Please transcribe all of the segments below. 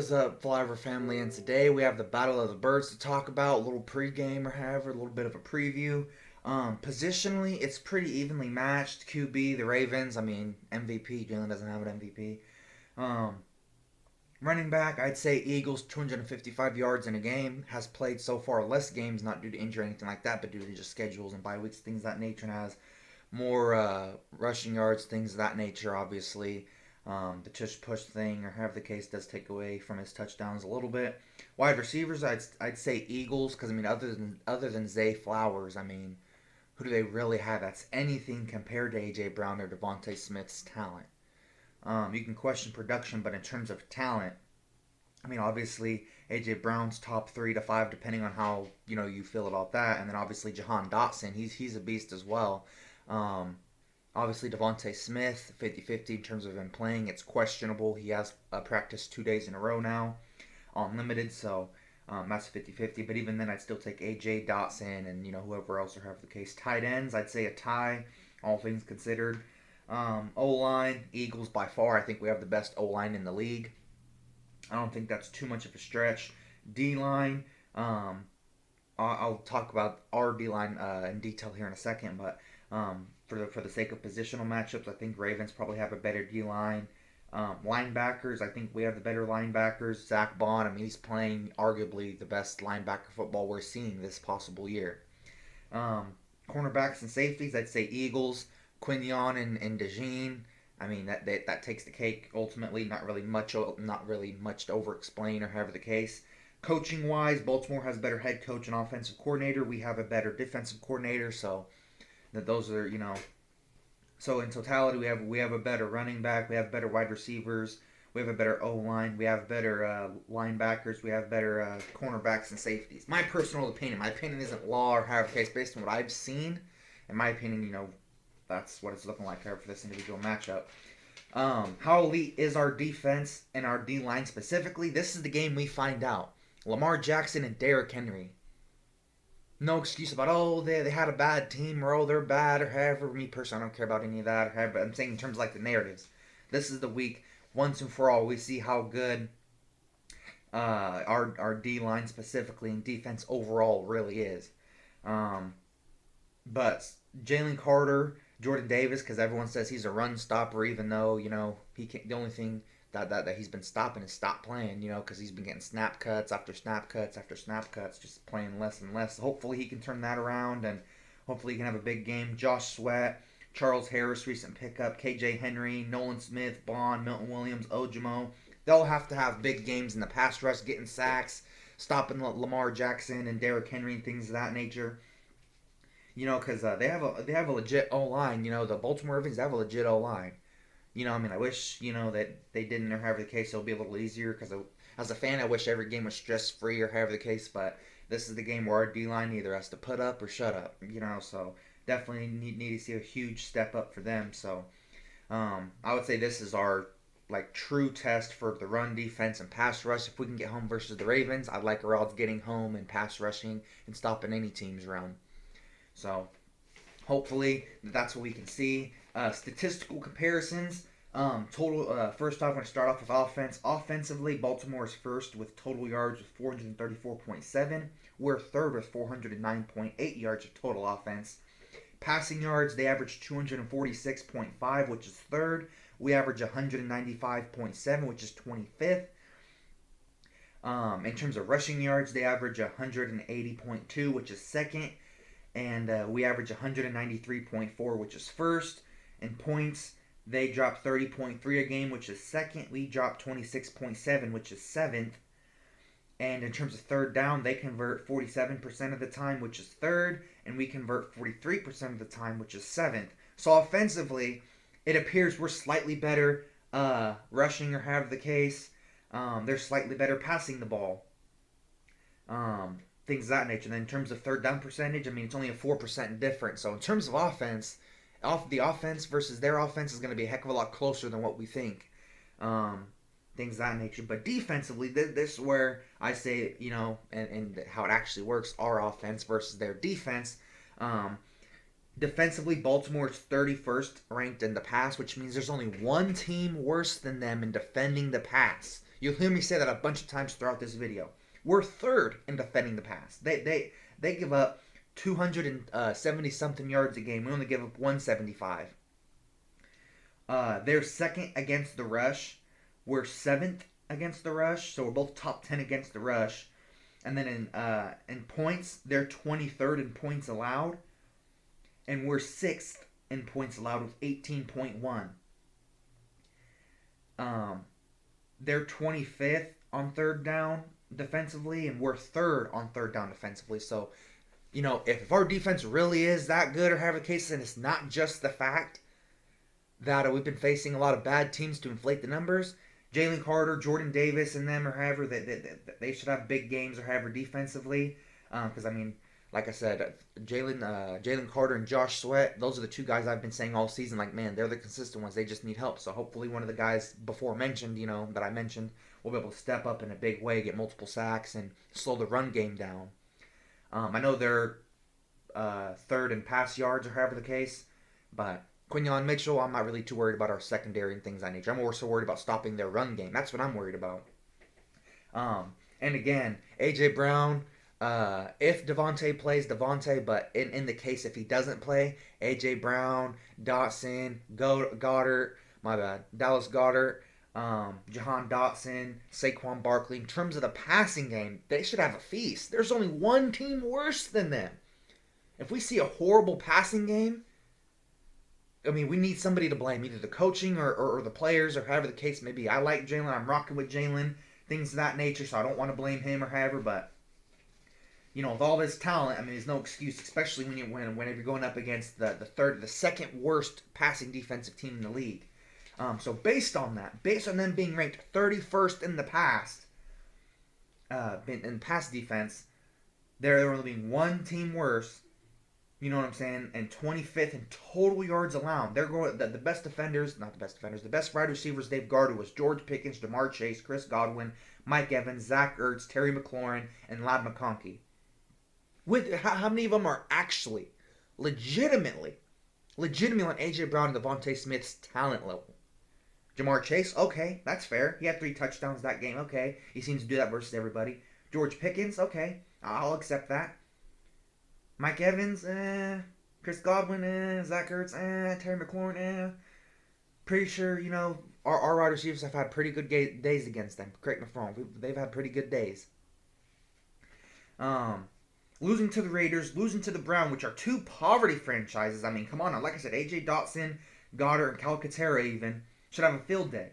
is up, Flyover family? And today we have the Battle of the Birds to talk about. A little pregame or however, a little bit of a preview. Positionally, it's pretty evenly matched. QB, the Ravens. I mean, MVP. Jalen doesn't have an MVP. Um, Running back, I'd say Eagles, 255 yards in a game. Has played so far less games, not due to injury or anything like that, but due to just schedules and bye weeks, things of that nature, and has more rushing yards, things of that nature, obviously. The tush push thing, or however the case, does take away from his touchdowns a little bit. Wide receivers, I'd say Eagles, because I mean, other than Zay Flowers, I mean, who do they really have that's anything compared to AJ Brown or Devontae Smith's talent? You can question production, but in terms of talent, I mean, obviously AJ Brown's top 3 to 5, depending on how you feel about that, and then obviously Jahan Dotson, he's a beast as well. Um, Obviously, Devontae Smith, 50-50 in terms of him playing. It's questionable. He has practiced 2 days in a row now on limited, so that's 50-50. But even then, I'd still take A.J. Dotson and whoever else or have the case. Tight ends, I'd say a tie, all things considered. O-line, Eagles by far. I think we have the best O-line in the league. I don't think that's too much of a stretch. D-line, I'll talk about our D line in detail here in a second, but for the sake of positional matchups, I think Ravens probably have a better D line. Linebackers, I think we have the better linebackers. Zach Bond, I mean, he's playing arguably the best linebacker football we're seeing this possible year. Um, Cornerbacks and safeties, I'd say Eagles, Quinion and DeJean. I mean that takes the cake ultimately. Not really much to over explain or however the case. Coaching wise, Baltimore has a better head coach and offensive coordinator. We have a better defensive coordinator. So that those are So in totality, we have a better running back. We have better wide receivers. We have a better O line. We have better linebackers. We have better cornerbacks and safeties. My personal opinion. My opinion isn't law or however the case based on what I've seen. In my opinion, that's what it's looking like here for this individual matchup. How elite is our defense and our D line specifically? This is the game we find out. Lamar Jackson and Derrick Henry. No excuse about they had a bad team or they're bad or however. Me personally, I don't care about any of that. But I'm saying in terms of like the narratives. This is the week once and for all we see how good our D line specifically and defense overall really is. Um, but Jalen Carter, Jordan Davis, because everyone says he's a run stopper, even though he can't. The only thing that he's been stopping is stop playing, because he's been getting snap cuts after snap cuts after snap cuts, just playing less and less. Hopefully he can turn that around, and hopefully he can have a big game. Josh Sweat, Charles Harris, recent pickup, KJ Henry, Nolan Smith, Bond, Milton Williams, Ojimo. They'll have to have big games in the pass rush, getting sacks, stopping Lamar Jackson and Derrick Henry and things of that nature. Because they have a legit O line. The Baltimore Ravens have a legit O line. I mean, I wish that they didn't, or however the case, it'll be a little easier. Because as a fan, I wish every game was stress free, or however the case. But this is the game where our D line either has to put up or shut up. So definitely need to see a huge step up for them. So I would say this is our true test for the run defense and pass rush. If we can get home versus the Ravens, I'd like our odds getting home and pass rushing and stopping any team's run. So hopefully that's what we can see. Statistical comparisons. Total. First off, I'm going to start off with offense. Offensively, Baltimore is first with total yards of 434.7. We're third with 409.8 yards of total offense. Passing yards, they average 246.5, which is third. We average 195.7, which is 25th. In terms of rushing yards, they average 180.2, which is second. And we average 193.4, which is first. In points, they drop 30.3 a game, which is second. We drop 26.7, which is seventh. And in terms of third down, they convert 47% of the time, which is third. And we convert 43% of the time, which is seventh. So offensively, it appears we're slightly better rushing or have the case. They're slightly better passing the ball. Things of that nature. And then in terms of third down percentage, I mean, it's only a 4% difference. So in terms of offense, the offense versus their offense is going to be a heck of a lot closer than what we think. Things of that nature. But defensively, this is where I say, and how it actually works, our offense versus their defense. Defensively, Baltimore is 31st ranked in the pass, which means there's only one team worse than them in defending the pass. You'll hear me say that a bunch of times throughout this video. We're third in defending the pass. They give up 270 something yards a game. We only give up 175. They're second against the rush. We're seventh against the rush, so we're both top 10 against the rush. And then in points, they're 23rd in points allowed, and we're sixth in points allowed with 18.1. They're 25th on third down defensively, and we're third on third down defensively. So, if our defense really is that good, or however the case, and it's not just the fact that we've been facing a lot of bad teams to inflate the numbers. Jalen Carter, Jordan Davis, and them, or however, they should have big games, or however, defensively. Because, like I said, Jalen Carter and Josh Sweat, those are the two guys I've been saying all season, like, man, they're the consistent ones. They just need help. So hopefully one of the guys before mentioned, that I mentioned, will be able to step up in a big way, get multiple sacks, and slow the run game down. I know they're third in pass yards, or however the case, but Quinyon Mitchell, I'm not really too worried about our secondary and things of that nature. I'm more so worried about stopping their run game. That's what I'm worried about. And again, A.J. Brown, if Devontae plays, Devontae, but in the case if he doesn't play, A.J. Brown, Dotson, Goddard, Dallas Goddard, Jahan Dotson, Saquon Barkley. In terms of the passing game, they should have a feast. There's only one team worse than them. If we see a horrible passing game, we need somebody to blame, either the coaching or the players, or however the case may be. I like Jalen. I'm rocking with Jalen, things of that nature, so I don't want to blame him or however, but, with all this talent, there's no excuse, especially whenever you're going up against the second worst passing defensive team in the league. So based on them being ranked 31st in the past, in pass defense, they're only being one team worse. You know what I'm saying? And 25th in total yards allowed. They're going the best defenders, not the best defenders, the best wide receivers they've guarded was George Pickens, Jamar Chase, Chris Godwin, Mike Evans, Zach Ertz, Terry McLaurin, and Ladd McConkey. With how many of them are actually legitimately on A.J. Brown and Devontae Smith's talent level? Jamar Chase, okay, that's fair. He had 3 touchdowns that game, okay. He seems to do that versus everybody. George Pickens, okay, I'll accept that. Mike Evans, Chris Godwin, Zach Ertz, Terry McLaurin, Pretty sure, our wide receivers have had pretty good days against them. Correct me if I'm wrong. They've had pretty good days. Losing to the Raiders, losing to the Browns, which are 2 poverty franchises. Come on now. Like I said, A.J. Dotson, Goddard, and Calcaterra even should have a field day.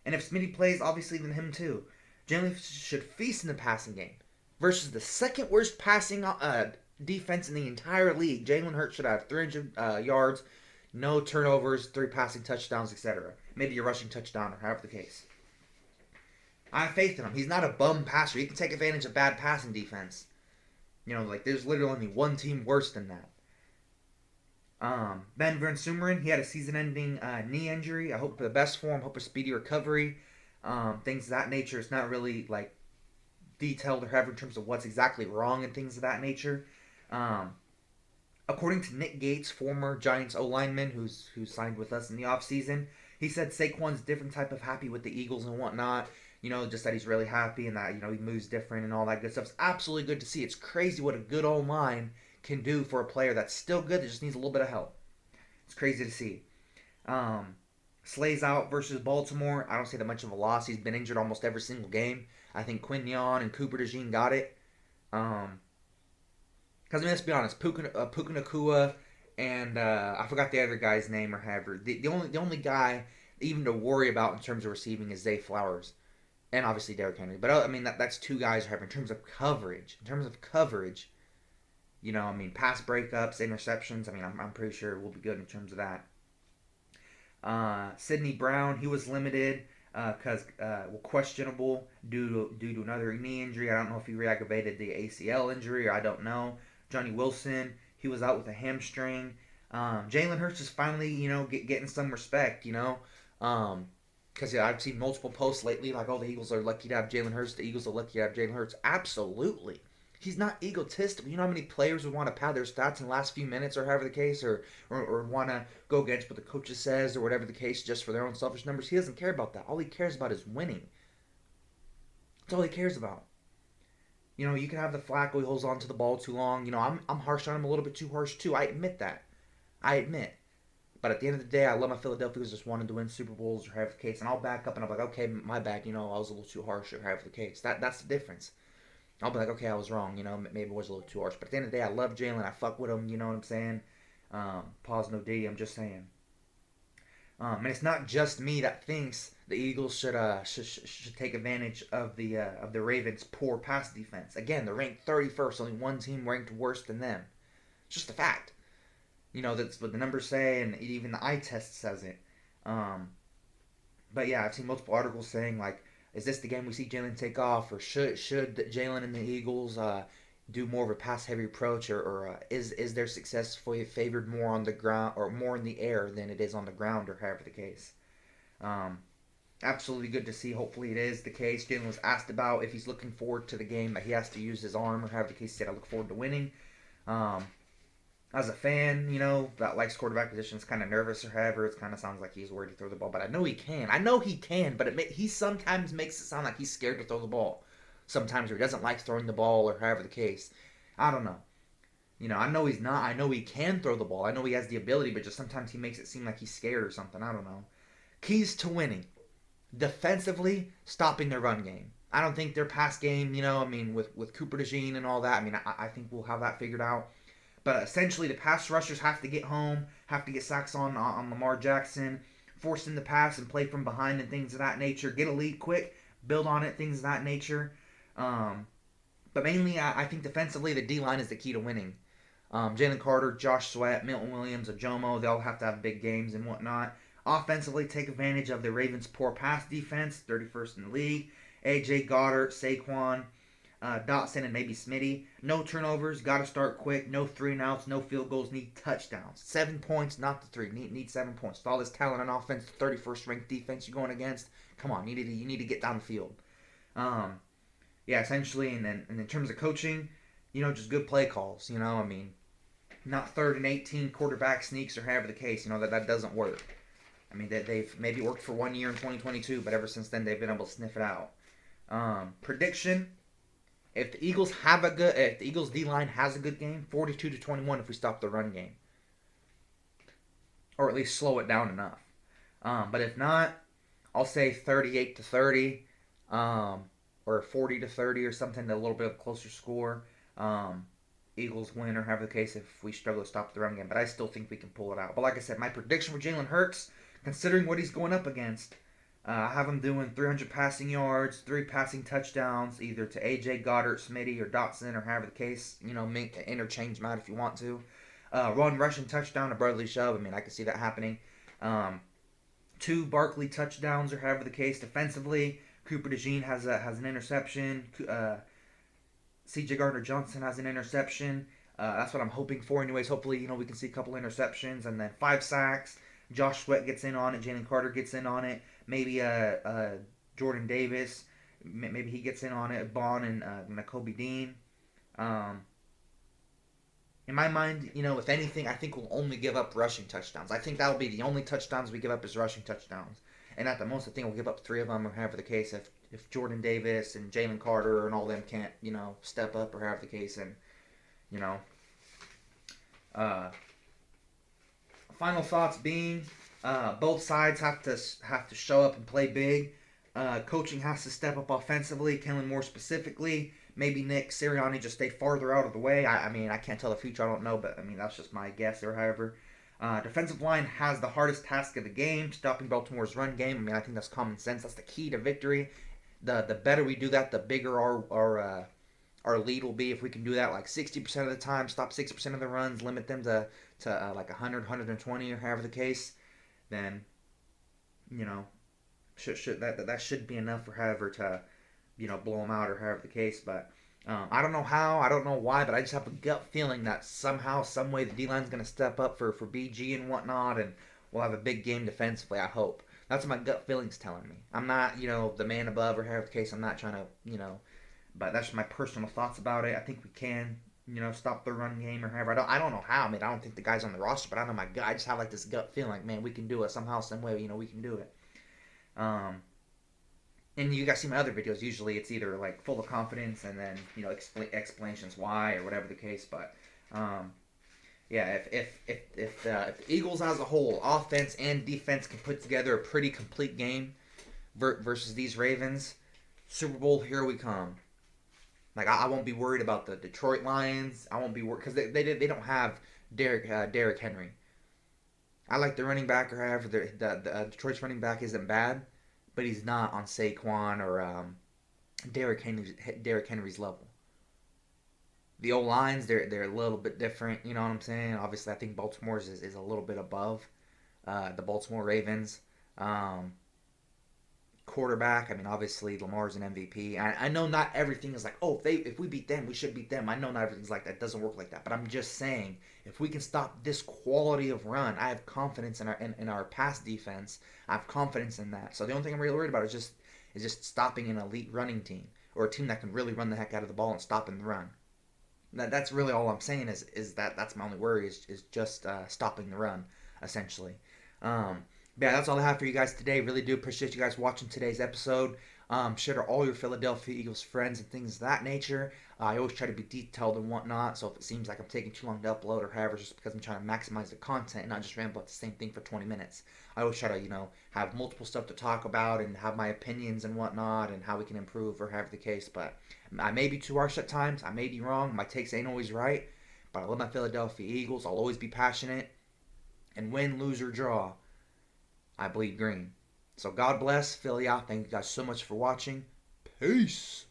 And if Smitty plays, obviously, then him too. Jalen should feast in the passing game. Versus the second worst passing defense in the entire league. Jalen Hurts should have 300 yards, no turnovers, 3 passing touchdowns, etc. Maybe a rushing touchdown, or however the case. I have faith in him. He's not a bum passer. He can take advantage of bad passing defense. There's literally only one team worse than that. Ben Versummeren, he had a season-ending knee injury. I hope for the best for him. Hope a speedy recovery. Things of that nature. It's not really detailed or however in terms of what's exactly wrong and things of that nature. According to Nick Gates, former Giants O-lineman who signed with us in the offseason, he said Saquon's a different type of happy with the Eagles and whatnot. Just that he's really happy and that, he moves different and all that good stuff. It's absolutely good to see. It's crazy what a good O-line can do for a player that's still good that just needs a little bit of help. It's crazy to see. Slay's out versus Baltimore. I don't see that much of a loss. He's been injured almost every single game. I think Quinyon and Cooper DeJean got it. Because, let's be honest, Puka Nacua and I forgot the other guy's name or however. The only guy even to worry about in terms of receiving is Zay Flowers. And obviously Derrick Henry. But, that's 2 guys in terms of coverage. Pass breakups, interceptions. I'm pretty sure we'll be good in terms of that. Sidney Brown, he was limited because questionable due to another knee injury. I don't know if he re-aggravated the ACL injury or I don't know. Johnny Wilson, he was out with a hamstring. Jalen Hurts is finally, getting some respect, because I've seen multiple posts lately like, the Eagles are lucky to have Jalen Hurts. The Eagles are lucky to have Jalen Hurts. Absolutely. He's not egotistical. You know how many players would want to pad their stats in the last few minutes or however the case, or want to go against what the coach says or whatever the case just for their own selfish numbers? He doesn't care about that. All he cares about is winning. That's all he cares about. You can have the Flacco, he holds on to the ball too long. I'm harsh on him, a little bit too harsh too. I admit that. I admit. But at the end of the day, I love my Philadelphia Eagles just wanted to win Super Bowls or have the case. And I'll back up and I'm like, okay, my bad. I was a little too harsh or have the case. That's the difference. I'll be like, okay, I was wrong. Maybe it was a little too harsh. But at the end of the day, I love Jalen. I fuck with him. You know what I'm saying? Pause, no D. I'm just saying. And it's not just me that thinks the Eagles should take advantage of the Ravens' poor pass defense. Again, they're ranked 31st. Only one team ranked worse than them. It's just a fact. That's what the numbers say, and even the eye test says it. Um, but yeah, I've seen multiple articles saying like, is this the game we see Jalen take off, or should Jalen and the Eagles do more of a pass heavy approach, or is their success favored more on the ground or more in the air than it is on the ground, or however the case. Um, Absolutely good to see. Hopefully it is the case. Jalen was asked about if he's looking forward to the game that he has to use his arm, or however the case he said, I look forward to winning. Um, as a fan, that likes quarterback position is kind of nervous or however. It kind of sounds like he's worried to throw the ball, but I know he can. I know he can, but he sometimes makes it sound like he's scared to throw the ball. Sometimes, or he doesn't like throwing the ball, or however the case. I don't know. I know he's not. I know he can throw the ball. I know he has the ability, but just sometimes he makes it seem like he's scared or something. I don't know. Keys to winning: defensively, stopping their run game. I don't think their pass game, with Cooper DeJean and all that, I think we'll have that figured out. But essentially, the pass rushers have to get home, have to get sacks on Lamar Jackson, force him to pass and play from behind and things of that nature. Get a lead quick, build on it, things of that nature. Um, but mainly, I think defensively, the D line is the key to winning. Jalen Carter, Josh Sweat, Milton Williams, Ajomo, they all have to have big games and whatnot. Offensively, take advantage of the Ravens' poor pass defense, 31st in the league. A.J. Goddard, Saquon, Dotson, and maybe Smitty. No turnovers, got to start quick. No 3-and-outs, no field goals, need touchdowns. 7 points, not the 3. Need 7 points. With all this talent on offense, 31st ranked defense you're going against, come on, you need to get down the field. Yeah, essentially, and then in terms of coaching, just good play calls. Not 3rd and 18 quarterback sneaks or however the case. That doesn't work. They've maybe worked for 1 year in 2022, but ever since then they've been able to sniff it out. Prediction: if the Eagles D line has a good game, 42-21 if we stop the run game, or at least slow it down enough. But if not, I'll say 38-30, or 40-30 or something, a little bit of a closer score. Eagles win or have the case if we struggle to stop the run game. But I still think we can pull it out. But like I said, my prediction for Jalen Hurts, considering what he's going up against, I have him doing 300 passing yards, 3 passing touchdowns, either to A.J. Goddard, Smitty, or Dotson, or however the case. Make interchange them out if you want to. Run rushing touchdown to Bradley Chubb. I can see that happening. 2 Barkley touchdowns, or however the case. Defensively, Cooper DeJean has an interception. C.J. Gardner-Johnson has an interception. That's what I'm hoping for anyways. Hopefully, we can see a couple interceptions. And then 5 sacks. Josh Sweat gets in on it. Jalen Carter gets in on it. Maybe Jordan Davis. Maybe he gets in on it. Bond and Nakobe Dean. In my mind, if anything, I think we'll only give up rushing touchdowns. I think that'll be the only touchdowns we give up is rushing touchdowns. And at the most, I think we'll give up 3 of them or however the case. If Jordan Davis and Jalen Carter and all them can't, step up or however the case. And, final thoughts being, both sides have to show up and play big. Coaching has to step up offensively. Kellen Moore specifically. Maybe Nick Sirianni just stay farther out of the way. I can't tell the future. I don't know, but that's just my guess or however. Defensive line has the hardest task of the game, stopping Baltimore's run game. I think that's common sense. That's the key to victory. The better we do that, the bigger our lead will be. If we can do that like 60% of the time, stop 60% of the runs, limit them to like 100, 120 or however the case, then that should be enough for however to blow them out or however the case. But I don't know how, I don't know why, but I just have a gut feeling that somehow, some way, the D-line's going to step up for BG and whatnot, and we'll have a big game defensively, I hope. That's what my gut feeling's telling me. I'm not, the man above or however the case. I'm not trying to, but that's just my personal thoughts about it. I think we can, stop the run game or however. I don't know how. I don't think the guy's on the roster, but I know my gut. I just have like this gut feeling, like, man, we can do it somehow, some way. We can do it. And you guys see my other videos. Usually, it's either like full of confidence and then explanations why or whatever the case. But um, yeah, if the Eagles as a whole, offense and defense, can put together a pretty complete game versus these Ravens, Super Bowl, here we come. Like I won't be worried about the Detroit Lions. I won't be worried because they don't have Derrick Henry. I like the running back, or however the Detroit's running back isn't bad, but he's not on Saquon or Derrick Henry's level. The O lines, they're a little bit different. You know what I'm saying? Obviously, I think Baltimore's is a little bit above the Baltimore Ravens. Um, Quarterback, I mean, obviously Lamar's an MVP. I know not everything is like, oh, if we beat them, we should beat them. I know not everything's like that. It doesn't work like that. But I'm just saying, if we can stop this quality of run, I have confidence in our pass defense. I have confidence in that. So the only thing I'm really worried about is just stopping an elite running team or a team that can really run the heck out of the ball and stopping the run. That's really all I'm saying is that's my only worry is just stopping the run essentially. Um, yeah, that's all I have for you guys today. Really do appreciate you guys watching today's episode. Share to all your Philadelphia Eagles friends and things of that nature. I always try to be detailed and whatnot, so if it seems like I'm taking too long to upload or however, just because I'm trying to maximize the content and not just ramble about the same thing for 20 minutes. I always try to, have multiple stuff to talk about and have my opinions and whatnot and how we can improve or however the case. But I may be too harsh at times. I may be wrong. My takes ain't always right. But I love my Philadelphia Eagles. I'll always be passionate. And win, lose, or draw, I bleed green. So God bless Philly out. Thank you guys so much for watching. Peace.